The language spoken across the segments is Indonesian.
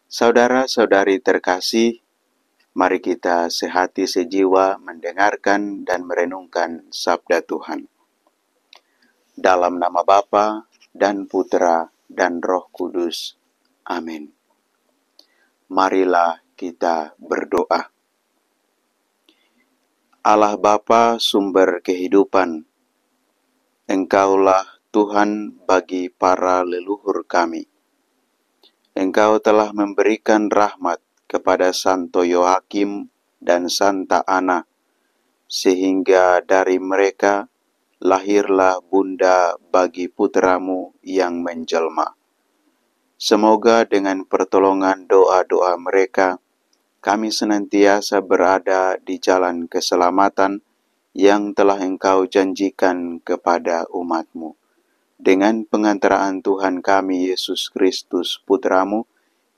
Saudara-saudari terkasih, mari kita sehati sejiwa mendengarkan dan merenungkan sabda Tuhan. Dalam nama Bapa dan Putra dan Roh Kudus. Amin. Marilah kita berdoa. Allah Bapa sumber kehidupan, Engkaulah Tuhan bagi para leluhur kami. Engkau telah memberikan rahmat kepada Santo Yoakim dan Santa Ana, sehingga dari mereka lahirlah bunda bagi putramu yang menjelma. Semoga dengan pertolongan doa-doa mereka, kami senantiasa berada di jalan keselamatan yang telah Engkau janjikan kepada umat-Mu. Dengan pengantaraan Tuhan kami Yesus Kristus Putramu,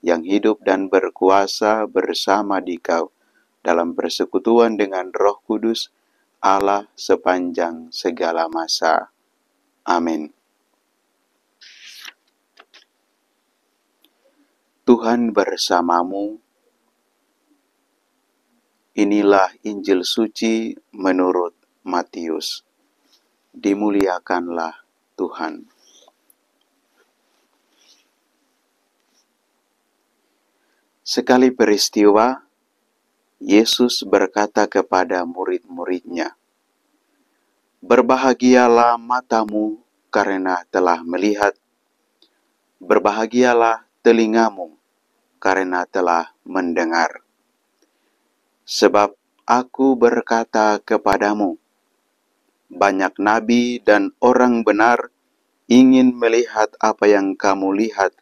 yang hidup dan berkuasa bersama Dikau, dalam persekutuan dengan Roh Kudus, Allah sepanjang segala masa. Amin. Tuhan bersamamu. Inilah Injil suci menurut Matius. Dimuliakanlah Tuhan. Sekali peristiwa, Yesus berkata kepada murid-muridnya, "Berbahagialah matamu karena telah melihat, berbahagialah telingamu karena telah mendengar. Sebab aku berkata kepadamu, banyak nabi dan orang benar ingin melihat apa yang kamu lihat,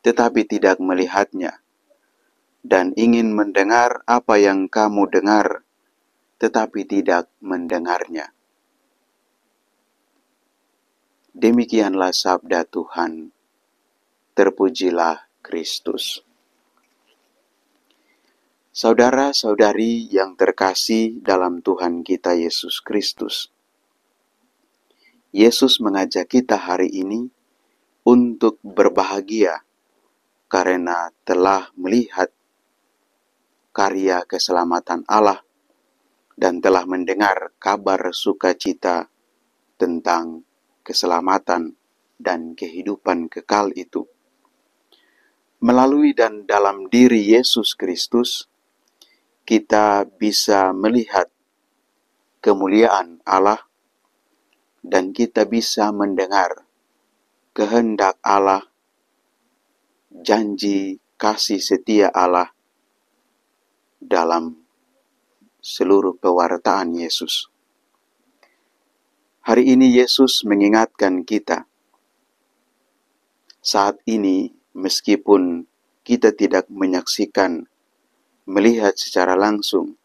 tetapi tidak melihatnya, dan ingin mendengar apa yang kamu dengar, tetapi tidak mendengarnya." Demikianlah sabda Tuhan. Terpujilah Kristus. Saudara-saudari yang terkasih dalam Tuhan kita Yesus Kristus, Yesus mengajak kita hari ini untuk berbahagia karena telah melihat karya keselamatan Allah dan telah mendengar kabar sukacita tentang keselamatan dan kehidupan kekal itu. Melalui dan dalam diri Yesus Kristus, kita bisa melihat kemuliaan Allah dan kita bisa mendengar kehendak Allah, janji kasih setia Allah dalam seluruh pewartaan Yesus. Hari ini Yesus mengingatkan kita, saat ini meskipun kita tidak menyaksikan, melihat secara langsung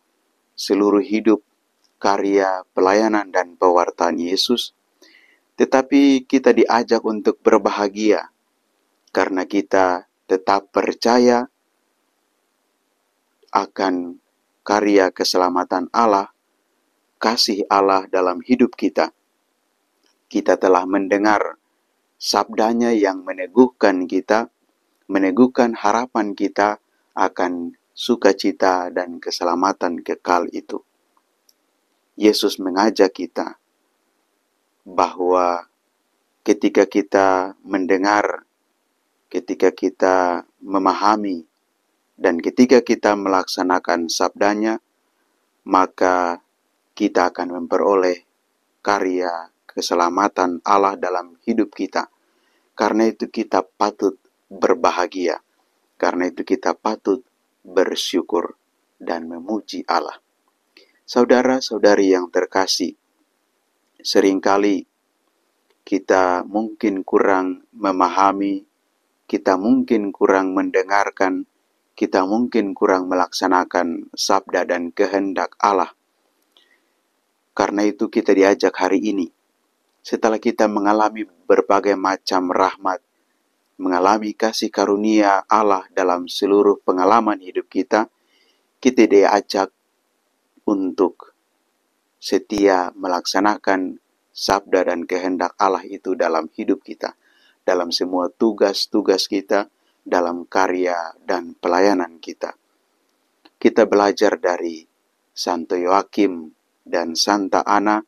seluruh hidup, karya, pelayanan, dan pewartaan Yesus, tetapi kita diajak untuk berbahagia karena kita tetap percaya akan karya keselamatan Allah, kasih Allah dalam hidup kita. Kita telah mendengar sabdanya yang meneguhkan kita, meneguhkan harapan kita akan sukacita dan keselamatan kekal itu. Yesus mengajak kita bahwa ketika kita mendengar, ketika kita memahami, dan ketika kita melaksanakan sabdanya, maka kita akan memperoleh karya keselamatan Allah dalam hidup kita. Karena itu kita patut berbahagia. Karena itu kita patut bersyukur dan memuji Allah. Saudara-saudari yang terkasih, seringkali kita mungkin kurang memahami, kita mungkin kurang mendengarkan, kita mungkin kurang melaksanakan sabda dan kehendak Allah. Karena itu kita diajak hari ini, setelah kita mengalami berbagai macam rahmat, mengalami kasih karunia Allah dalam seluruh pengalaman hidup kita, kita diajak untuk setia melaksanakan sabda dan kehendak Allah itu dalam hidup kita, dalam semua tugas-tugas kita, dalam karya dan pelayanan kita. Kita belajar dari Santo Yoakim dan Santa Ana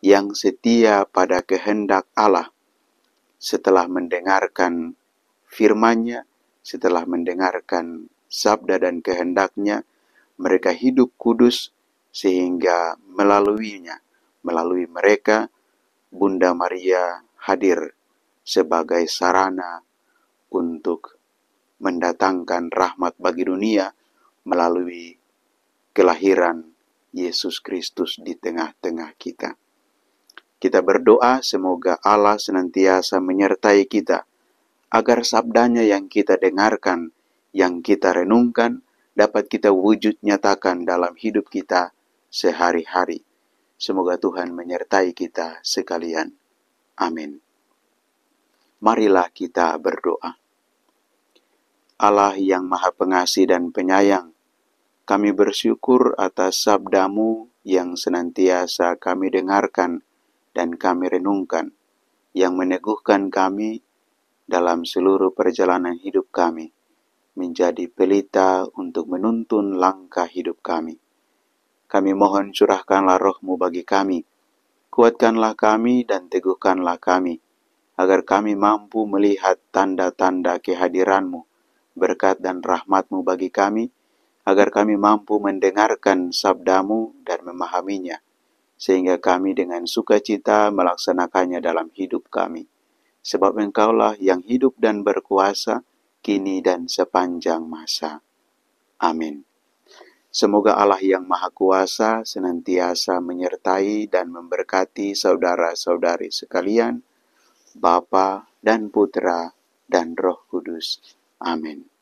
yang setia pada kehendak Allah. Setelah mendengarkan firman-Nya, setelah mendengarkan sabda dan kehendaknya, mereka hidup kudus sehingga melalui mereka, Bunda Maria hadir sebagai sarana untuk mendatangkan rahmat bagi dunia melalui kelahiran Yesus Kristus di tengah-tengah kita. Kita berdoa semoga Allah senantiasa menyertai kita, agar sabdanya yang kita dengarkan, yang kita renungkan, dapat kita wujud nyatakan dalam hidup kita sehari-hari. Semoga Tuhan menyertai kita sekalian. Amin. Marilah kita berdoa. Allah yang Maha Pengasih dan Penyayang, kami bersyukur atas sabda-Mu yang senantiasa kami dengarkan dan kami renungkan, yang meneguhkan kami dalam seluruh perjalanan hidup kami, menjadi pelita untuk menuntun langkah hidup kami. Kami mohon curahkanlah roh-Mu bagi kami, kuatkanlah kami dan teguhkanlah kami, agar kami mampu melihat tanda-tanda kehadiran-Mu, berkat dan rahmat-Mu bagi kami, agar kami mampu mendengarkan sabda-Mu dan memahaminya, sehingga kami dengan sukacita melaksanakannya dalam hidup kami. Sebab Engkaulah yang hidup dan berkuasa, kini dan sepanjang masa. Amin. Semoga Allah yang Maha Kuasa senantiasa menyertai dan memberkati saudara-saudari sekalian, Bapa dan Putra dan Roh Kudus. Amin.